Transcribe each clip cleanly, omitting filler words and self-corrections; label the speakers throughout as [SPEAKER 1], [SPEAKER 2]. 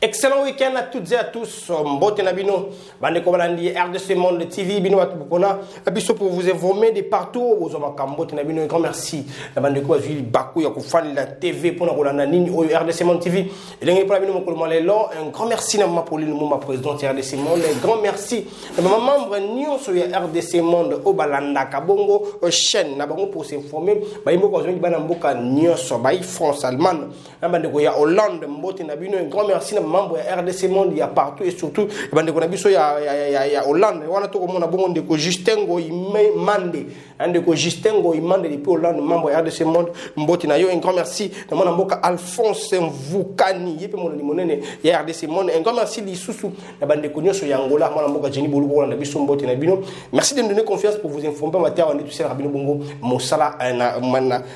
[SPEAKER 1] Excellent week-end à toutes et à tous. Mbote Nabino, Bande Kobalandi, RDC Monde TV, Bino Atubukona, Abisso pour vous informer de partout. Aux hommes à Mbote Nabino, un grand merci. La Bande Kobalandi, Bakou, Yakoufan, la TV, pour la Nani, au RDC Monde TV. Et l'année pour la Bino Mokolmalelo, un grand merci à ma Pauline, ma présidente RDC Monde, un grand merci à ma membre Nyon sur RDC Monde, au Balanda, Kabongo, chaîne, Nabango pour s'informer. Baïmo Kozoni, Banamboka, Nyon sur Baï, France, Allemagne, la Bande Koya, Hollande, Mbote Nabino, un grand merci à membre RDC Monde, il y a partout et surtout il y a Hollande, on a tout le monde de Justin Goimande, de Justin Goimande depuis Hollande, membre RDC Monde, Mbotinayo, un grand merci de mon amboka Alphonse Mvukani, il y a RDC Monde, un grand merci d'Issoussou, la bande de Cognos sur Yangola, mon amboka Jenny Boulou, on a vu son Mbotinabino. Merci de me donner confiance pour vous informer en matière de tout ça, Rabino Bongo, Moussala,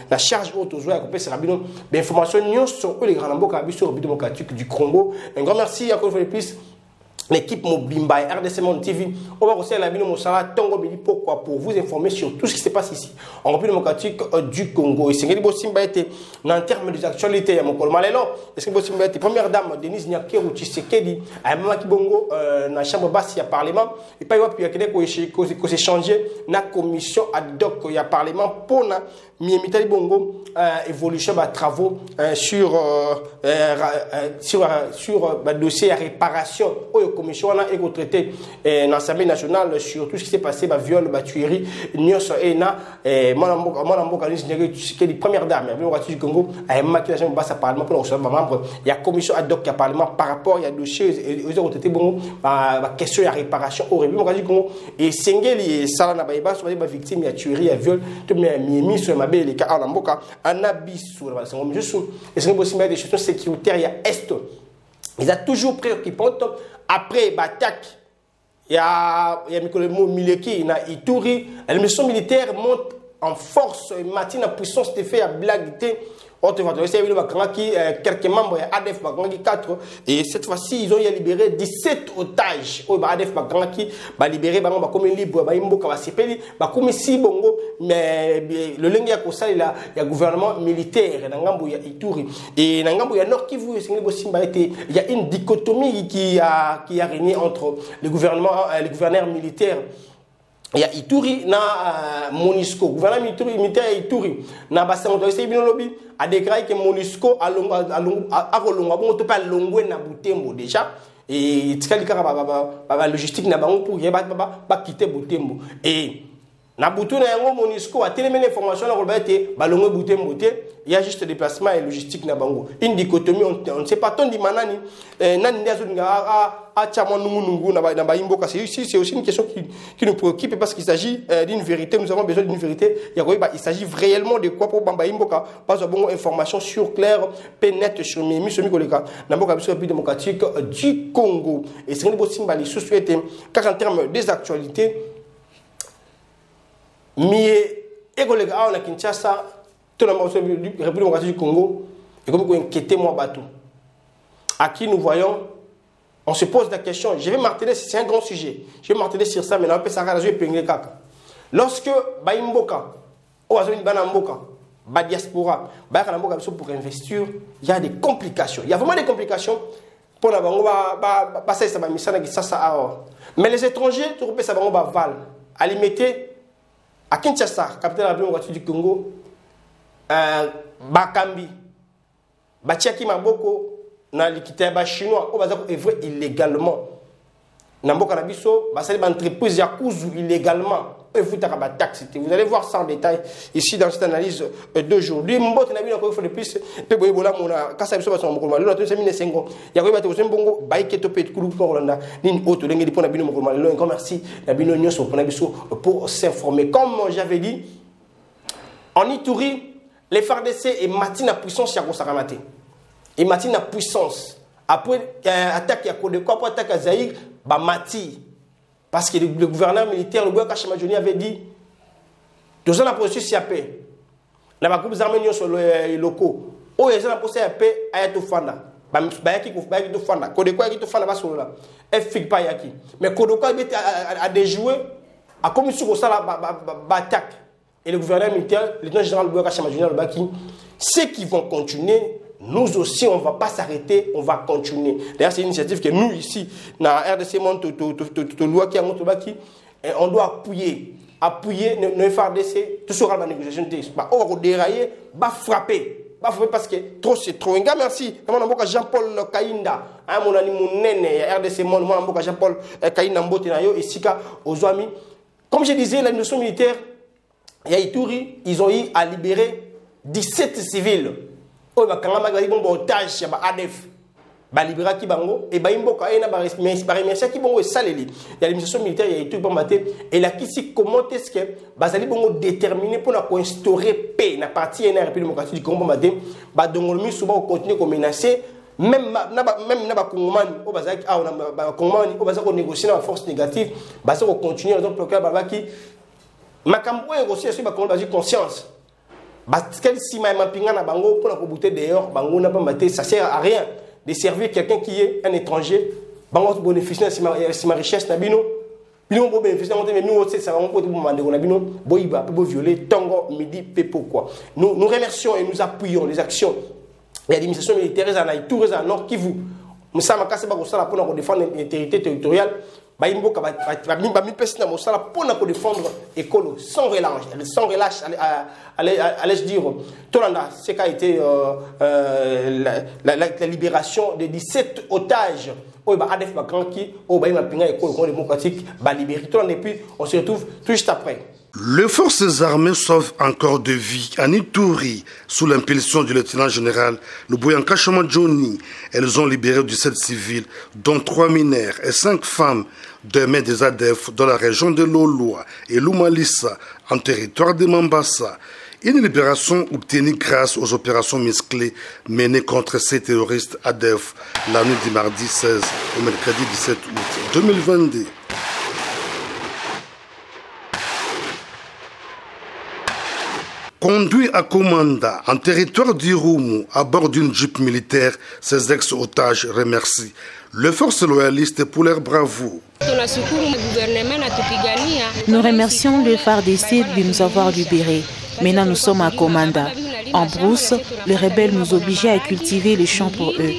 [SPEAKER 1] la charge haute aux joueurs à couper, c'est Rabino, d'informations sur les grands amboka, sur le démocratique du Congo. Un grand merci encore une fois de plus. L'équipe Mobimba et RDC Monde TV, on va recevoir la Bino Moussala, Tongo Midi, pourquoi pour vous informer sur tout ce qui se passe ici, en République démocratique du Congo. Et c'est que Simba était en termes des actualités, à mon col Malélo, et c'est que Simba était première dame, Denise Nyakeru Tshisekedi, à Mama Kibongo, dans la chambre basse, il y a parlement, et pas il y a que c'est changé, la commission ad hoc, il y a parlement pour la Mitali Bongo, évolution de travaux sur dossier à réparation. Commission et traité dans l'Assemblée nationale sur tout ce qui s'est passé, viol, tuerie, Nyos et na, première dame, du Congo, a maquillage basse à parlement pour recevoir membre. Il y a commission ad hoc qui a parlement par rapport, il y a dossiers, ils ont traité bon, question de réparation au République du Congo. Et Sengeli, Salana Baïba, sur les victimes, il y a tuerie, il y a viol, tout le monde mis sur ma belle, les cas en Amboka, en abysse, et c'est aussi des questions sécuritaires, il y a Est. Ils sont toujours préoccupants. Après l'attaque, il y a Mileki, il y a Ituri. La mission militaire monte en force, matin en puissance de fait à blaguité. Quelques membres ADF 4 et cette fois-ci ils ont libéré 17 otages. ADF a libéré comme libre comme si bongo mais le lingue il y a gouvernement militaire dans Ngambo ya Ituri et dans Ngambo ya Nord Kivu il y a une dichotomie qui a régné entre le gouverneur militaire. Il y a Ituri na Monisco, gouvernement militaire Ituri na bassin de lobby a déclaré que Monisco a rolonga bon to pas longwe na Butembo déjà et tikalikara ba logistique na bango pour ba quitter Butembo et na butu na yango Monisco a tellement d'informations na robete ba longwe Butembo il y a juste déplacement et logistique na bango une dichotomie on ne sait pas ton di manani nani ndazo nga c'est aussi une question qui nous préoccupe parce qu'il s'agit d'une vérité. Nous avons besoin d'une vérité. Il s'agit réellement de quoi pour Bamba Imboka. Pas de bonne information sur clair, pénètre sur Mimi, sur Mikoleka. Namboka République démocratique du Congo. Et c'est une bonne symbolique société. Car en termes des actualités, mais Egolega on a Kinshasa, tout le monde République démocratique du Congo, et comme vous inquiétez moi bateau. À qui nous voyons. On se pose la question, je vais marteler, c'est un grand sujet. Je vais marteler sur ça, mais on peut s'arranger et kaka. Lorsque Baimboka, Banamboka, Diaspora, pour investir, il y a des complications. Il y a vraiment des complications pour la passer ça mais les étrangers, tout le monde ça va val. À limiter à Kinshasa, capitale de la République du Congo, Bakambi, Bachiaki Maboko. Na likitaba chinois au bazako œuvrer illégalement na mboka na biso basali ba entreprise ya kuzu illégalement et vous takaba taxe vous allez voir ça en détail ici dans cette analyse d'aujourd'hui mbote na bino ko faut plus pe boyebola mona kasa biso baso mokolo malo to semine sengo ya ko bato bongo baike to pe kulu ko landa nini auto dengi pona bino mokolo malo un grand merci na bino nyoso pona biso pour s'informer comme j'avais dit en Ituri les FARDC et matina puissance ya ko sakamate. Et maintenant la puissance après attaque à Kodeko après attaque à Zaïre bah mati parce que le gouverneur militaire le Boya Kachimajoni avait dit tous la processus y a paix la ba groupe armés sur les locaux oh ils ont la processus y a paix ayato fanda ba yaki to fanda Kodeko yaki to fanda ba solo là elle figue pas yaki mais Kodeko a déjoué a comme sur ça la attaque et le gouverneur militaire le général Boya Kachimajoni le baki ceux qui vont continuer nous aussi, on ne va pas s'arrêter, on va continuer. D'ailleurs, c'est une initiative que nous, ici, dans la RDC Monde, on doit appuyer nos FARDC, tout sera la négociation. On va dérailler, on va frapper. Parce que trop c'est trop. Merci. Jean-Paul Kainda, mon ami, mon nène, RDC Monde, Jean-Paul Kainda, et Sika, aux amis. Comme je disais, la nation militaire, Ituri, ils ont eu à libérer 17 civils. Ils ont libéré otage, ADF. Ba libéra ki bango et ba imboka ena ba remercier ki bongo saleli ya l'administration militaire ya itu bombaté et la qui si comment est-ce que bazali bongo déterminé pour la instaurer paix na partie na République démocratique du Congo bombaté ba dongolmi souvent continuer comme menacer même na ba kongomani o bazaki a na kongomani o bazako négocier na force négative bazako continuer donc local babaki makambo e aussi sur ba kongo bazaki conscience parce que si ma pinga na bango pour la bouter dehors bango na bombaté ça sert à rien de servir quelqu'un qui est un étranger, bango bénéficier de ma richesse na bino bon bénéficier mais nous aussi ça va on peut demander on a bino boiba peut violer tango midi pe pourquoi nous remercions et nous appuyons les actions et l'administration militaire en Ituri en Nord Kivu nous sommes cassés pour ça pour défendre l'intégrité territoriale ba imboka ba mi pesi na mosala pour défendre écolo sans relâche allez dire Tolanda c'est qu'a été la libération de 17 otages au ba ADF ba kanki au ba pinga école démocratique ba libéré Tolanda et puis on se retrouve tout juste après.
[SPEAKER 2] Les forces armées sauvent encore de vie en Ituri sous l'impulsion du lieutenant-général Luboyanka Choma Johnny. Elles ont libéré 17 civils, dont 3 mineurs et 5 femmes de main des ADF dans la région de Loloa et Lumalissa, en territoire de Mambasa. Une libération obtenue grâce aux opérations musclées menées contre ces terroristes ADF la nuit du mardi 16 au mercredi 17 août 2022. Conduit à Komanda, en territoire d'Irumu, à bord d'une jeep militaire, ces ex-otages remercient les forces loyalistes pour leur bravoure.
[SPEAKER 3] Nous remercions le FARDC de nous avoir libérés. Maintenant, nous sommes à Komanda. En brousse, les rebelles nous obligeaient à cultiver les champs pour eux.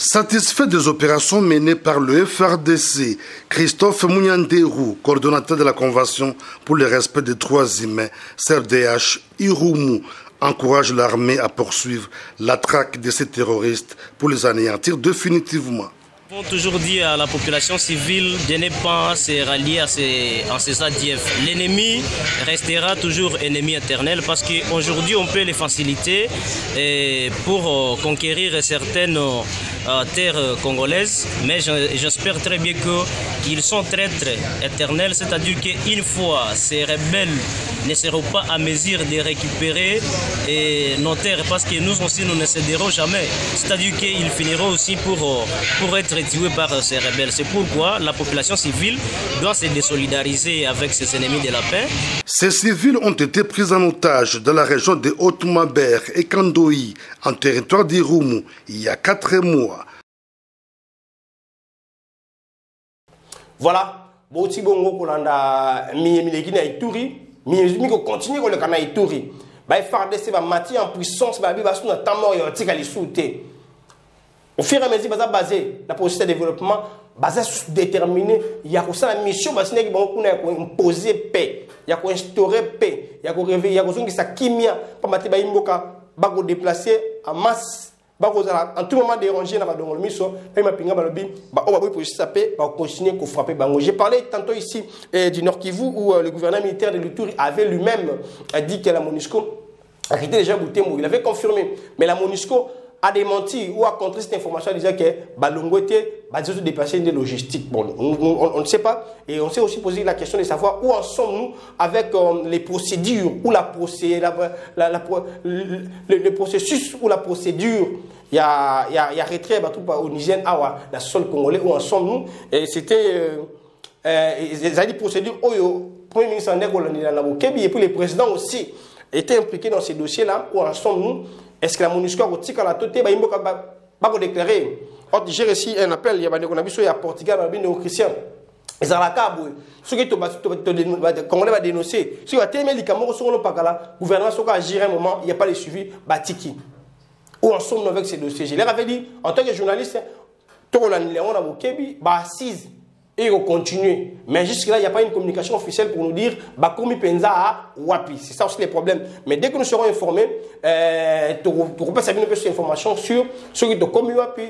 [SPEAKER 2] Satisfait des opérations menées par le FARDC, Christophe Mounianderou, coordonnateur de la Convention pour le respect des droits humains, CRDH Irumu, encourage l'armée à poursuivre la traque de ces terroristes pour les anéantir définitivement.
[SPEAKER 4] Nous avons toujours dit à la population civile de ne pas se rallier à ces ADF. L'ennemi restera toujours ennemi éternel parce qu'aujourd'hui on peut les faciliter pour conquérir certaines terres congolaises, mais j'espère très bien qu'ils sont traîtres éternels, c'est-à-dire qu'une fois ces rebelles ne seront pas à mesure de récupérer nos terres parce que nous aussi nous ne céderons jamais, c'est-à-dire qu'ils finiront aussi pour être tués par ces rebelles. C'est pourquoi la population civile doit se désolidariser avec ses ennemis de la paix.
[SPEAKER 2] Ces civils ont été pris en otage dans la région de Haute-Maber et Kandoï, en territoire d'Irumu, il y a 4 mois.
[SPEAKER 1] Voilà, Boti Bongo Kolanda Milekina Ituri, Miko continue le Kana Ituri. Bah, FARDC va matière en puissance, bah, va sur notre mort et on tire à l'issouté. Au fur et à mesure, basé la processus de développement, basé sur déterminé, il y a ça la mission, parce qu'il y a imposer paix, il y a instaurer paix, il y a réveiller, il y a que ça kimia, pas mater ba imboka, ba déplacer en masse. En tout moment déranger dans le miso, j'ai parlé tantôt ici du Nord Kivu où le gouverneur militaire de l'Ituri avait lui-même dit que la MONUSCO a quitté déjà Butembo. Il avait confirmé, mais la MONUSCO a démenti ou a contré cette information en disant que Balongo était déplacé des logistiques. Bon, on ne sait pas. Et on s'est aussi posé la question de savoir où en sommes-nous avec les procédures ou le processus ou la procédure. Il y a retrait au Niger, la sol congolais, où en sommes-nous. Et c'était des procédures où le Premier ministre André et puis le président aussi étaient impliqués dans ces dossiers-là. Où en sommes-nous? Est-ce que la MONUSCO a retiré la totalité va déclarer? J'ai reçu un appel, il y a Portugal, il y a chrétiens. Ils ont la carte. Ceux qui Congolais va dénoncer. Ceux qui ont été les Cameroun, le gouvernement a agir un moment, il n'y a pas de suivi. Batiki. Où en sommes-nous avec ces dossiers? Je leur avais dit, en tant que journaliste, on a assise et on continue. Mais jusque-là, il n'y a pas une communication officielle pour nous dire Bakomi Penza à Wapi. C'est ça aussi les problèmes. Mais dès que nous serons informés, tu peux savoir une information sur ceux qui ont commis Wapi,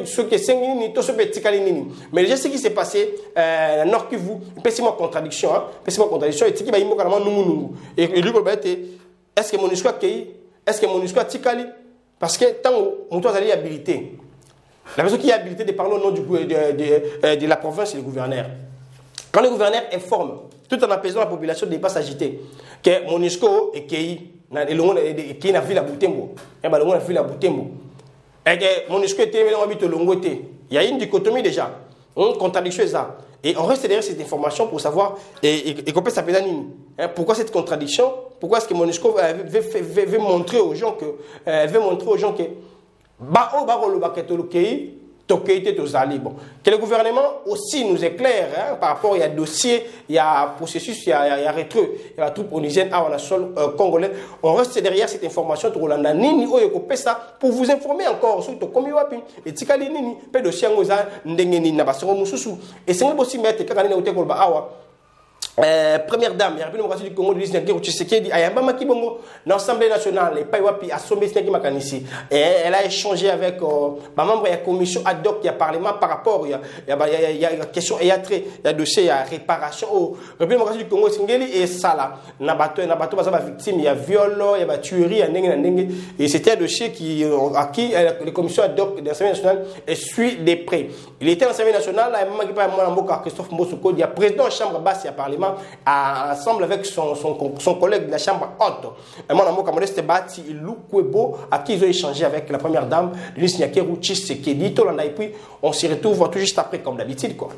[SPEAKER 1] ceux qui sont tous ceux qui sont. Mais déjà, ce qui s'est passé, Nord Kivu, pessimisme contradiction. Pessimisme contradiction. Et qui va y et lui, est-ce que mon histoire est-ce que mon histoire Tikali? Parce que tant que nous avons habilité, la personne qui est habilitée de parler au nom de la province, c'est le gouverneur. Quand le gouverneur informe, tout en apaisant la population de ne pas s'agiter, que MONUSCO et qui n'a vu la Boutembo, et bien le vu la Boutembo, et que MONUSCO était il y a une dichotomie déjà, une contradiction ça. Et on reste derrière cette information pour savoir et qu'on peut s'appeler Nini. Pourquoi cette contradiction? Pourquoi est-ce que MONUSCO veut montrer aux gens que que le gouvernement aussi nous éclaire par rapport, il y a dossier, il y a processus, il y a rétro, il y a la troupe onusienne à la sol congolais. On reste derrière cette information pour vous informer encore sur le Komiwapi et Tikali Nini, peu de dossiers et c'est aussi mettre première dame, il y a une du Congo, l'Assemblée nationale, elle a échangé avec un membre de la commission ad hoc, il y a parlement par rapport, il y a question, il y a dossier, il y a réparation. La République du Congo, et ça là, il y a victime, il y a viol, il y a tuerie, et c'était un dossier à qui la commission ad hoc de l'Assemblée nationale suit des prêts. Il était à l'Assemblée nationale, il y a Christophe Mbosoko, il y a président de la Chambre basse, il y a parlement. Ensemble avec son collègue de la chambre haute, à qui ils ont échangé avec la première dame, Lucie Nyakeru Tshisekedi, et puis on s'y retrouve tout juste après comme d'habitude quoi.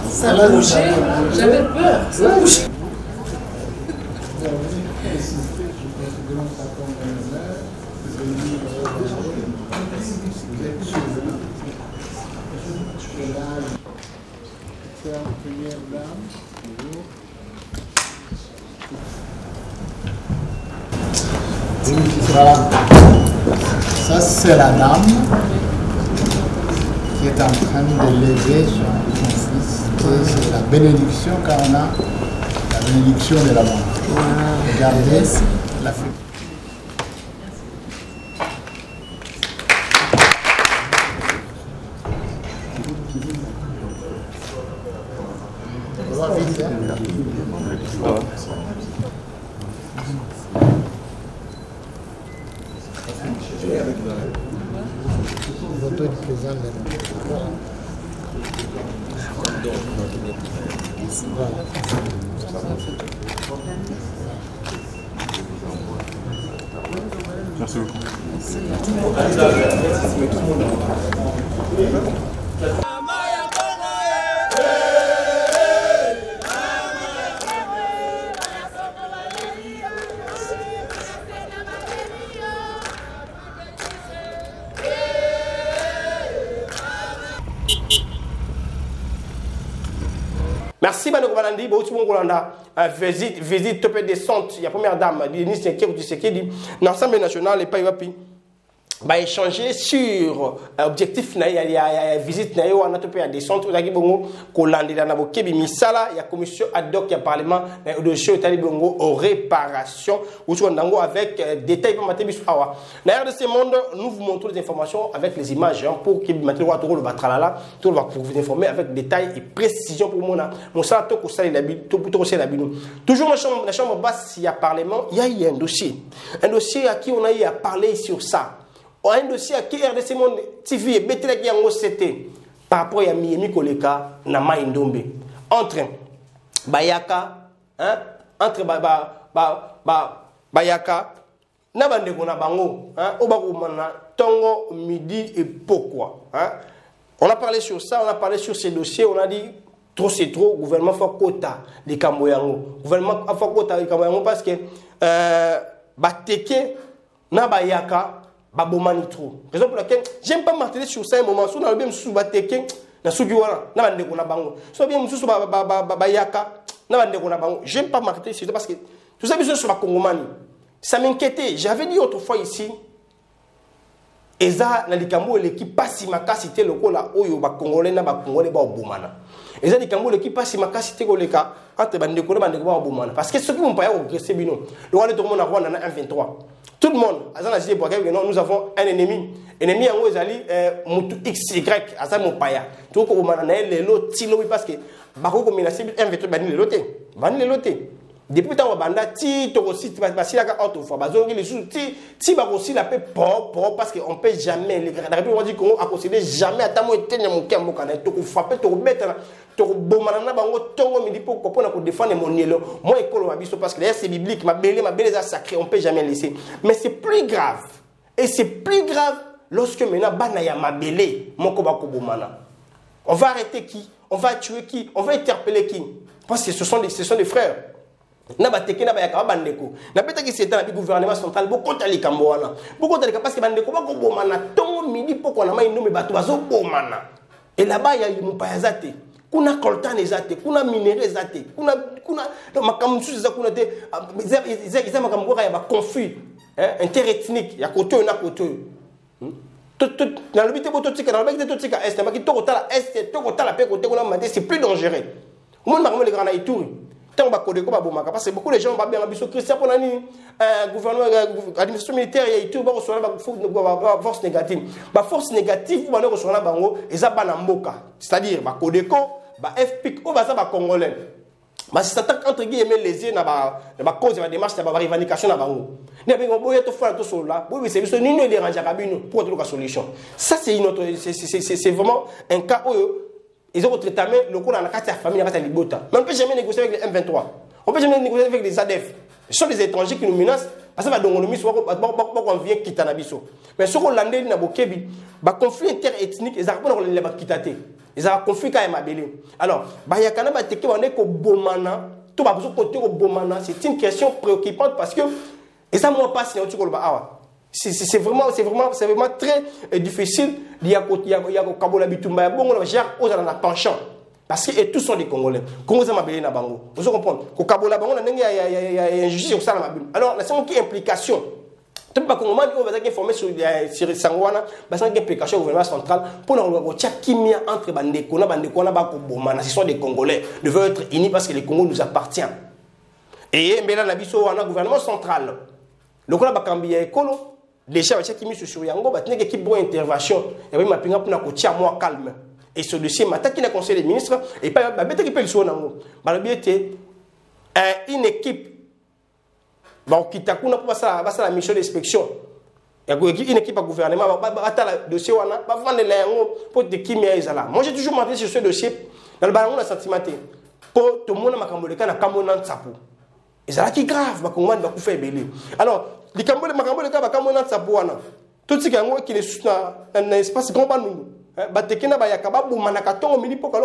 [SPEAKER 5] Ça a bougé, j'avais peur, ça a bougé.
[SPEAKER 6] Ça, c'est la dame qui est en train de lever son fils. C'est la bénédiction quand on a la bénédiction de la banque. Regardez la fille. On va vite, hein? Voto du président de la
[SPEAKER 7] Merci beaucoup.
[SPEAKER 1] Merci Bano Balandi, Bouti Mongolanda, visite topé descente, il y a première dame, Denis Nyakeru Tshisekedi, l'Assemblée nationale et Paiwapi. Va échanger sur objectif na ya visite na yo anatopé à descente au bongo kolandi na bokebi misala ya commission ad hoc ya parlement na dossier tali bongo aux réparations ou sur ndango avec détails pour mater biso awa na air de ce monde nous vous montrons les informations avec les images pour que mater wa toro le batralala tout va pour vous informer avec détails et précision pour mon ça to ko sali la bi to pour la bino toujours la chambre basse il y a parlement il y a un dossier à qui on a eu à parler sur ça. Un dossier à qui RDC Monde TV et Betelek Yango c'était par rapport à Miemi Koleka na Maïndombe. entre Bayaka, hein, entre Bayaka, na bandeko na bango, hein, obakumana tongo midi et pourquoi, hein. On a parlé sur ça, on a parlé sur ces dossiers, on a dit trop c'est trop, gouvernement fait quota les Kamboyango, gouvernement fait quota les Kamboyango parce que bateke na Bayaka babomani trop. Raison pour laquelle j'aime pas marteler sur ça un moment, sur le même sous bateke na sugiwana na bandeko na bango, so bien sous Bayaka na bandeko na bango, j'aime pas marteler sur ça parce que tout ça besoin sur la Congomani. Ça m'inquiétait. J'avais dit autrefois ici, Eza na likambo l'équipe pas si makasité le kola oyo ba congolais na ba congolais ba obomana. Eza likambo l'équipe pas si makasité ko leka entre bandeko na bandeko ba obomana parce que ceux qui m'ont pas progressé bino. Le roi de tout le monde a Rwanda na 123. Tout le monde azana dit pour que non nous avons un ennemi. Ennemi yango ezali mutu XY asa mo paya. Tout ko obomana na lelo tilo parce que ba ko menacer 123 bani lelo te. Bani lelo te. Depuis tant banda ti to aussi passer la autrefois bazongi les sous ti ba aussi la paix pour parce que on peut jamais la République du Congo a concédé jamais atamo etenya mokembo kana to ko frapper to mettre to bomana na bango tongo midi pour ko défendre mon nielo moi école mabiso parce que c'est biblique ma belle ça sacré on peut jamais laisser mais c'est plus grave et c'est plus grave lorsque maintenant bana ya mabele moko ba ko bomana on va arrêter qui on va tuer qui on va interpeller qui parce que ce sont des frères. Na bateke na bayaka bandeko na peta ki c'est un gouvernement central beaucoup tali kamboana beaucoup tali parce que bandeko ba ko bomana tongo midi poko na mai ndombe bato bazo bomana et là-bas il y a une payazate kuna coltan ezate kuna minerai ezate kuna makamusu za kuna te ils makambo ya ba conflit interethnique ya koto na koto tout na lobité bototika na lobité totika est na ki to kotala est to kotala pe kote kuna mate c'est plus dangereux au monde makambo le grand Ituri. Tant parce que beaucoup de gens vont bien à Christian pour l'année gouvernement administration militaire et tout va recevoir force négative ba force négative pour aller recevoir bango ezaba na mboka c'est-à-dire ba Codeco ba FPIC ou ba ça ba congolais ba c'est entre guillemets les na ba cause de la démarche na ba revendication na bango ne ba boye to faire to sur là oui c'est juste ni ne dérange kabino pour trouver la solution ça c'est une autre c'est vraiment un cas où ils ont traité le coup dans la carte de la famille, la carte de Libota. Mais on ne peut jamais négocier avec les M23. On ne peut jamais négocier avec les ADF. Ce sont des étrangers qui nous menacent. Parce que nous on vient quitter Nabiso. Mais ce qu'on l'a dit dans le conflit interethnique, ils ont quitté. Ils ont un conflit quand même à Bélé. Alors, il y a quand même des Bomana. Tout va besoin de Bomana. C'est une question préoccupante parce que ils ont moins passé dans le c'est vraiment très difficile. Il y a Kabola Bitumba, bon, on gère aux en penchant. Parce que tous sont des Congolais. Comment ça m'a belé na bango? Vous comprenez? Qu'au Kabola bango, il y a injustice sur ça na bango. Alors, la seconde implication. Tout le monde on va informer sur Sangwana, parce qu'il y a implication au gouvernement central pour nous dire qu'il y a entre bandeko na bako bomana. Ce sont des Congolais. Ils veulent être unis parce que le Congo nous appartient. Et mais là, on a un gouvernement central. Le Congo bakambi ekolo. Déjà, il y a qui mis sur Yango, il y a une équipe d'intervention. Il y a un moi calme. Et ce dossier, il y a un conseil des ministres. Et il y a une équipe qui a la mission d'inspection. Il y a une équipe à gouvernement qui a le dossier. Moi, j'ai toujours montré sur ce dossier. Dans le ballon, on a sentiment que tout le monde a un et ça qui grave, alors, les Cambodgiens, tout ce qui est dans un espace grand nous,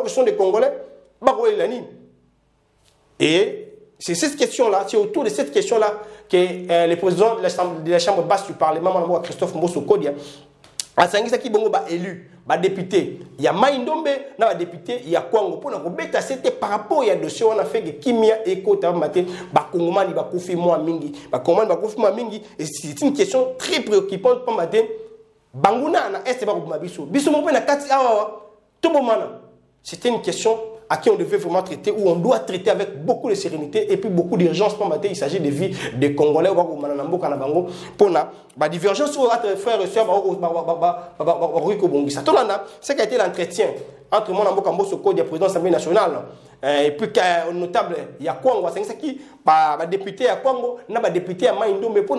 [SPEAKER 1] sont des Congolais, et c'est cette question-là, c'est autour de cette question-là que le président de la Chambre basse du Parlement, Christophe Mbosso Kodia, a qui bongo ba élu, ba député. Il y a Maïndombe, na ba député, il y a Kwango pour na beta c'était par rapport il y a dossier on a fait que kimia éco ta matin ba Kongomani ba kofi moi mingi, ba Kongomani ba kofi moi mingi et c'est une question très préoccupante pour matin. Banguna na est ba ko biso. Biso mo pe na kati awa to bomana. C'était une question à qui on devait vraiment traiter, où on doit traiter avec beaucoup de sérénité et puis beaucoup d'urgence pour mater. Il s'agit des vies des Congolais pour la divergence entre frères et sœurs. C'est qu'a été l'entretien entre mon Nambo Kamboso Code et le président de l'Assemblée nationale. Et puis, notable, il y a Kwango, c'est qui député à Kwango, n'a pas député à Maïndo, mais pour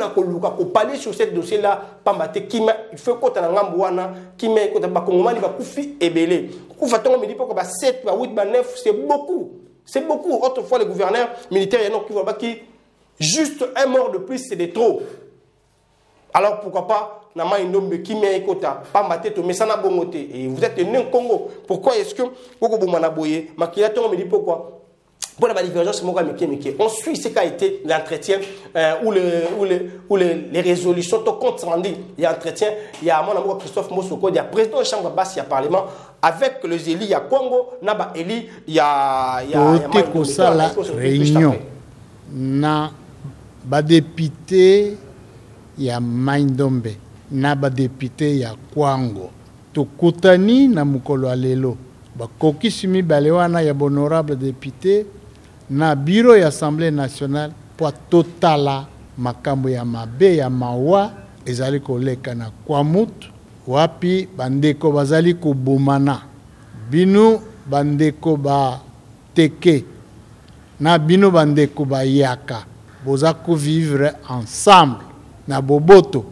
[SPEAKER 1] parler sur ce dossier-là, il faut qu'on ait un Ngambouana, qui met un Kongomani, Koufi et Belé. Koufatongo me dit pourquoi 7, 8, 9, c'est beaucoup. C'est beaucoup. Autrefois, les gouverneurs militaires, il y en a qui voient qui juste un mort de plus, c'est de trop. Alors pourquoi pas Nama Indombe qui met écota, pas ma tête, mais ça n'a bongote. Et vous êtes né au Congo. Pourquoi est-ce que Koko Boumanaboye, Makilaton me dit pourquoi? Pour la divergence, on suit ce qu'a été l'entretien ou les résolutions au compte rendu. Il y a entretien, il y a mon amour Christophe Mosoko, il y a président de la Chambre basse, il y a Parlement, avec les élus, il y a Congo, Naba Eli, il y a
[SPEAKER 6] la réunion. Na ba député, il y a Maindombe, na ba député, il y a Kwango. Tokutani na mukolo alelo. Ba koki simi balewana ya honorable député. Na bureau ya Assemblée nationale pour totala makambo ya mabe ya mawa ezali koleka na kwamut wapi bandeko bazali kubumana binu bandeko ba teke na binu bandeko ba yaka boza ko vivre ensemble na boboto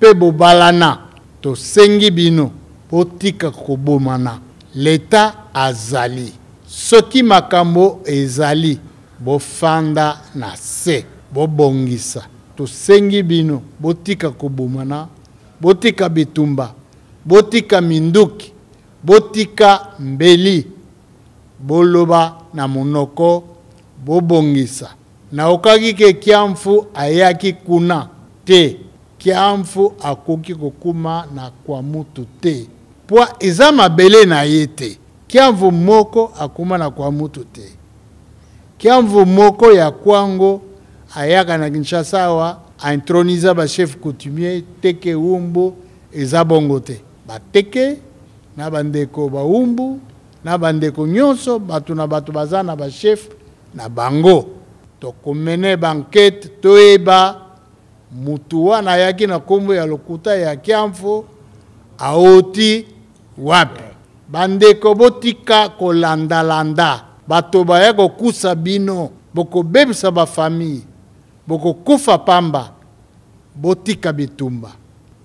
[SPEAKER 6] pe bobalana to sengi binu potika kubumana l'état azali soki makambo ezali bofanda na se bobongisa to sengi bino botika kobumana botika bitumba botika minduki botika mbeli boloba na monoko bobongisa na okaki ke kiamfu ayaki kuna te kiamfu akoki kokuma na kwa mutu te po eza mabele na yete kiamvu moko akuma na kwa mutu te. Kiamvu moko ya Kwango ayaka na Kinshasa wa introniza ba chef coutumier teke umbu eza bongo te. Ba teke na bandeko ba umbu na bandeko nyonso batu na batu bazana ba chef na bango. To komene banquete toeba mutu wana yaki na kombo ya lokuta ya kiamvu aoti wapi. Bandeko botika kolanda-landa. Bato baya kokusa bino. Boko bebisa ba famille. Boko kufa pamba. Botika bitumba.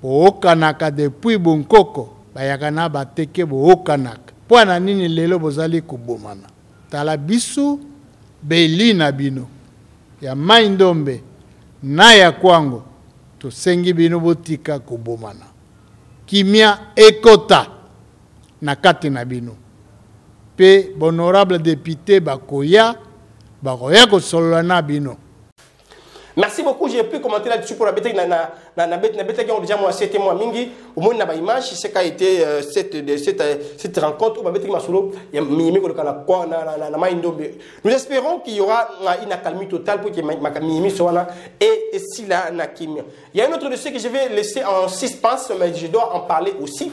[SPEAKER 6] Bookanaka depuis Bunkoko. Bayakana bateke bookanaka. Pwana nini lelo bozali kubomana. Tala bisu beli na bino. Ya Maindombe. Na ya Kwango. To sengi bino botika kubomana. Kimia ekota. Na kati na bino pe honorable député bakoya ko solana bino.
[SPEAKER 1] Merci beaucoup, j'ai pu commenter là-dessus pour la bête qui ont déjà moi 7 mois mingi au moins na ba image c'est qu'a été cette rencontre au bête qui m'a solo il y a mimi ko na Maindombe. Nous espérons qu'il y aura une accalmie totale pour que mimi soit et si là na kimia. Il y a un autre dossier que je vais laisser en suspense mais je dois en parler aussi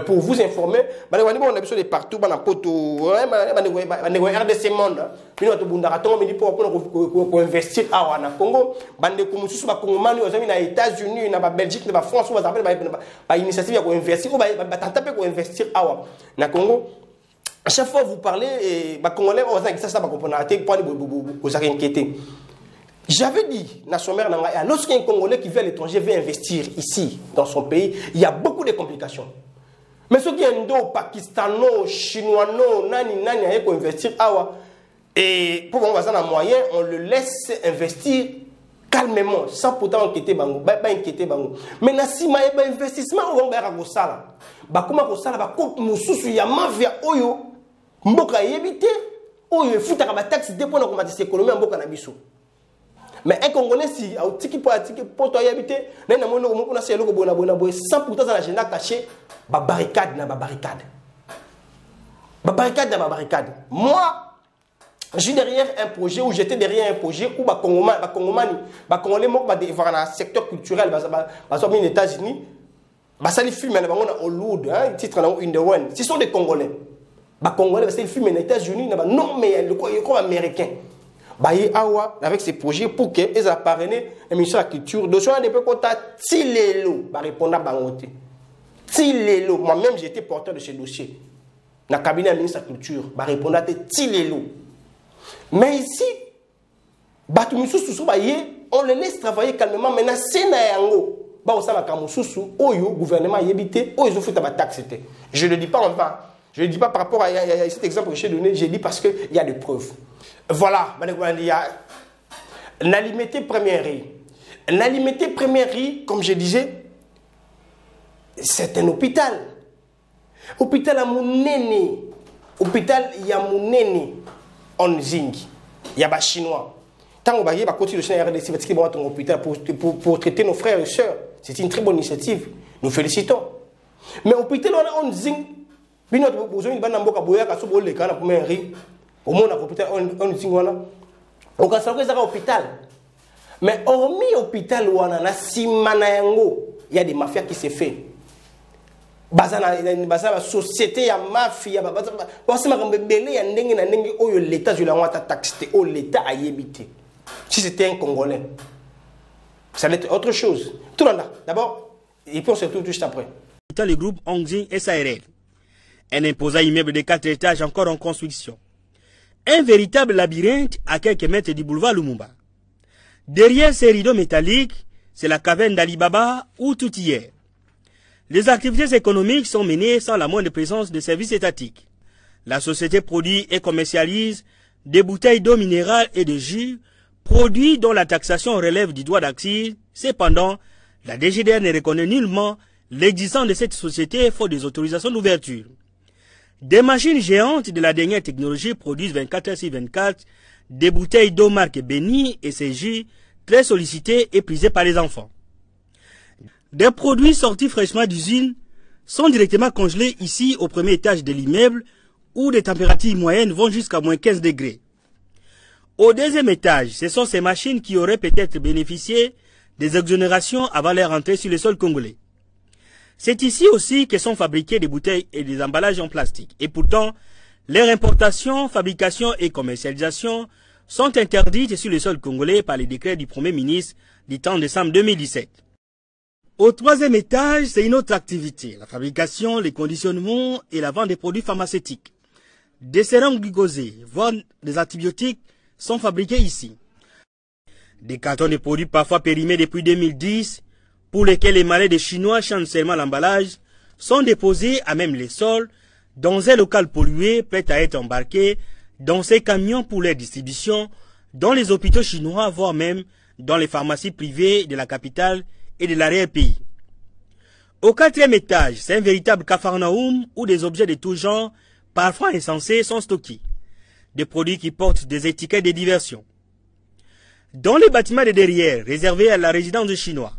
[SPEAKER 1] pour vous informer. On a besoin de partout bana poto RDC monde. Bino to bundaka to midi pour investir à na Congo. Bande kumususu ba Congomani ozami na États-Unis na ba Belgique na ba France ou ba initiative ya ko investir ou ba tentape ko investir awa na Congo. À chaque fois vous parlez ba Congolais ozaki ça ba comprendre ate pour vous inquiéter. J'avais dit na sommaire nanga lorsqu'un Congolais qui vient à l'étranger veut investir ici dans son pays, il y a beaucoup de complications. Mais ceux qui sont pakistano, chinois, nani a ko investir awa et pour qu'on va un moyen, on le laisse investir calmement, sans pourtant inquiéter bango, pas inquiéter bango. Mais na si ma investissement on va ko sala. Ba kuma ko sala ba ko mususu ya mafia oyo mboka yebité oyo futaka ba taxe dépôt na ko matisi économie mboka na biso. Mais un Congolais si au tiki pour toi yebité, na mono ko na selo ko bona sans pourtant dans l'agenda caché ba barricade na ba barricade. Ba barricade na ba barricade. Moi je suis derrière un projet où j'étais derrière un projet où Congolais moko devant un secteur culturel aux États-Unis ça les films na bango na Hollywood titre na In the One ce sont des Congolais Congolais ça les films aux États-Unis na non mais le comme américain awa avec ces projets pour que ils apparennent un ministère de la culture de soin de peu kota tilelo ba répondre à bangote tilelo moi-même j'étais porteur de ce dossier na cabinet ministre de la culture ba répondre à tilelo. Mais ici, on le laisse travailler calmement. Mais je ne le dis pas en vain. Je Je ne dis pas par rapport à cet exemple que je t'ai donné, j'ai dit parce qu'il y a des preuves. Voilà, il y a l'alimenter première riz. L'alimenter première riz, comme je disais, c'est un hôpital. Hôpital à Mounene. Hôpital, il y a Mounene en Zing. Il y a des Chinois. Tant qu'on va continuer de RDC, parce qu'ils vont à ton hôpital pour traiter nos frères et sœurs. C'est une très bonne initiative. Nous félicitons. Mais hôpital, on a Zing. Au moins, hôpital, on a hôpital. Mais hormis hôpital, il y a des mafias qui se font. La société ya mafia l'État si c'était un Congolais ça allait être autre chose. Tout là d'abord et puis on se retrouve juste après.
[SPEAKER 7] Le groupe Hongzing SARL, un imposant immeuble de 4 étages encore en construction, un véritable labyrinthe à quelques mètres du boulevard Lumumba. Derrière ces rideaux métalliques, c'est la caverne d'Alibaba où tout y est. Les activités économiques sont menées sans la moindre présence de services étatiques. La société produit et commercialise des bouteilles d'eau minérale et de jus, produits dont la taxation relève du droit d'accise. Cependant, la DGDR ne reconnaît nullement l'existence de cette société faute des autorisations d'ouverture. Des machines géantes de la dernière technologie produisent 24 heures sur 24 des bouteilles d'eau marque Beni et ses jus très sollicités et prisés par les enfants. Des produits sortis fraîchement d'usine sont directement congelés ici au premier étage de l'immeuble où les températures moyennes vont jusqu'à moins 15 degrés. Au deuxième étage, ce sont ces machines qui auraient peut-être bénéficié des exonérations avant leur entrée sur le sol congolais. C'est ici aussi que sont fabriquées des bouteilles et des emballages en plastique. Et pourtant, leur importation, fabrication et commercialisation sont interdites sur le sol congolais par les décrets du Premier ministre du 30 décembre 2017. Au troisième étage, c'est une autre activité, la fabrication, les conditionnements et la vente des produits pharmaceutiques. Des sérums glucosés, voire des antibiotiques, sont fabriqués ici. Des cartons de produits parfois périmés depuis 2010, pour lesquels les malades chinois changent seulement l'emballage, sont déposés à même les sols, dans un local pollué prêt à être embarqué dans ces camions pour leur distribution, dans les hôpitaux chinois, voire même dans les pharmacies privées de la capitale et de l'arrière-pays. Au quatrième étage, c'est un véritable capharnaüm où des objets de tout genre, parfois insensés, sont stockés. Des produits qui portent des étiquettes de diversion. Dans les bâtiments de derrière, réservés à la résidence des Chinois,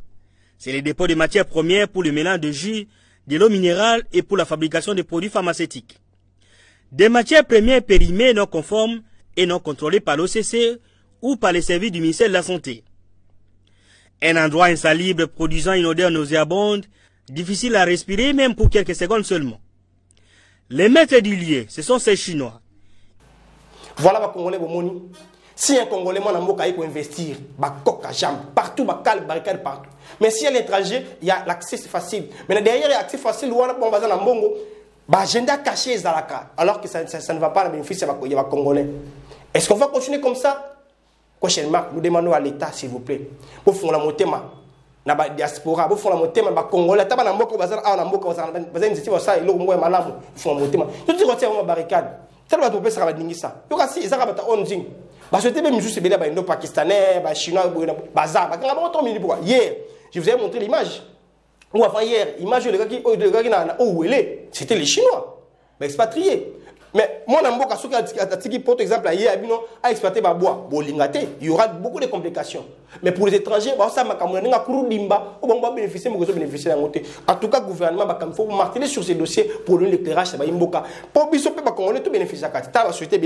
[SPEAKER 7] c'est les dépôts de matières premières pour le mélange de jus, de l'eau minérale et pour la fabrication de produits pharmaceutiques. Des matières premières périmées non conformes et non contrôlées par l'OCC ou par les services du ministère de la Santé. Un endroit insalubre produisant une odeur nauséabonde, difficile à respirer même pour quelques secondes seulement. Les maîtres du lieu, ce sont ces Chinois.
[SPEAKER 1] Voilà les Congolais, si un Congolais peut investir, partout, barricade partout. Mais si à l'étranger, il y a l'accès facile. Mais derrière l'accès facile, agenda caché alors que ça ne va pas bénéficier des Congolais. Est-ce qu'on va continuer comme ça? Prochainement, nous demandons à l'État, s'il vous plaît, pour faire la motema, la diaspora, pour faire la motema, les Congolais, les barricade. Tel va trouver ça va dinguer ça. Il y a si ça va être onzing. Parce que même juste c'est les pakistanais, les chinois, bazar. Hier, je vous ai montré l'image. Ou avant hier, l'image de gars qui n'a où il est, c'était les Chinois, mais expatriés. Mais moi, pour exemple, hier, à exploiter ma bois, il y aura beaucoup de complications. Mais pour les étrangers, ça m'a bénéficier. En tout cas, le gouvernement il faut marteler sur ces dossiers pour donner l'éclairage. Pour que Congolais tout bénéficie. La société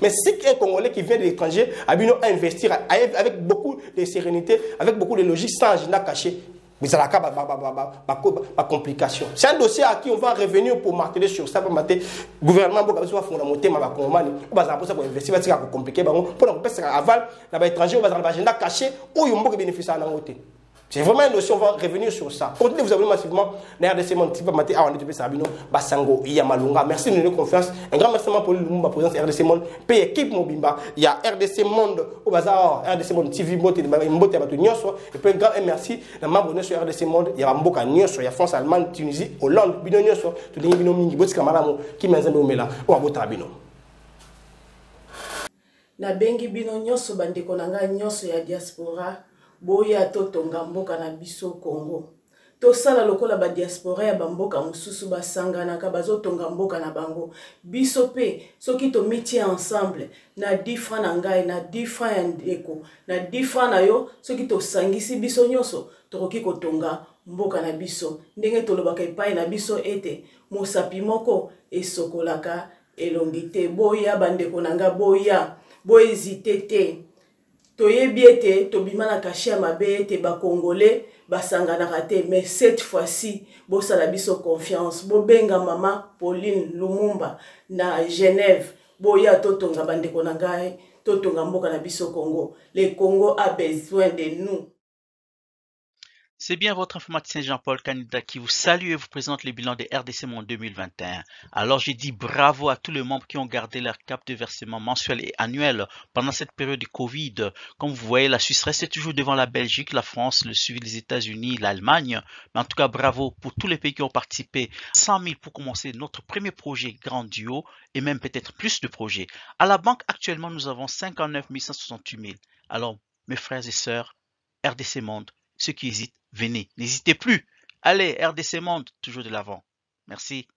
[SPEAKER 1] mais si un Congolais qui vient de l'étranger a investir avec beaucoup de sérénité, avec beaucoup de logique, sans agenda caché. Mais ça a complication. C'est un dossier à qui on va revenir pour marteler sur ça. Le gouvernement va fondamenter ma commande. On va investir, ça va compliquer. Pour aval, l'étranger, on va agenda caché où il y a bénéficier à la C'est vraiment une notion, on va revenir sur ça. Continuez de vous abonner massivement. RDC Monde TV, Maté, Awane TV, Sabino, Basango, Yamalunga. Merci de nous confiance. Un grand merci pour la présence RDC Monde. Paye équipe Mobimba. Il y a RDC Monde au bazar, RDC Monde TV, Mbote, Mbote, Batou, Nyonso. Et puis un grand merci. Les membres sur RDC Monde, il y a Mboka Nyonso, il y a France, Allemagne, Tunisie, Hollande, Bino Nyonso, tout le monde, Mingi, Botika Malamo, qui m'a entendu là, ou à Bota Bino.
[SPEAKER 5] Na bengi bino nyonso bandeko nanga nyonso ya diaspora boya totonga mboka na biso Congo. Tosala lokola ba diaspora ya bamboka mususu basanganaka bazotonga mboka na bango. Biso pe soki to mitie ensemble na 10 francs na ngai na 10 francs ya ndeko na 10 francs na yo soki to sangisi biso nyonso tokoki kotonga mboka na biso. Ndenge tolobaka epai na biso ete mosapi moko esokolaka elongi te. Boya bandeko nanga boya. Bo hésiter te. Toyebi ete tobima na kashi ya mabe ete ba congolais basanganaka te, mais cette fois-ci bo sala biso confiance. Bo benga mama Pauline Lumumba na Genève. Bo ya totonga bandeko na ngai, totonga mboka na biso Congo. Le Congo a besoin de nous.
[SPEAKER 8] C'est bien votre informaticien Jean-Paul Canida qui vous salue et vous présente le bilan de RDC Monde 2021. Alors j'ai dit bravo à tous les membres qui ont gardé leur cap de versement mensuel et annuel pendant cette période de Covid. Comme vous voyez, la Suisse reste toujours devant la Belgique, la France, le suivi des États-Unis, l'Allemagne. Mais en tout cas, bravo pour tous les pays qui ont participé. 100 000 pour commencer notre premier projet grand duo et même peut-être plus de projets. À la banque, actuellement, nous avons 59 168 000. Alors, mes frères et sœurs, RDC Monde, ceux qui hésitent, venez, n'hésitez plus. Allez, RDC Monde, toujours de l'avant. Merci.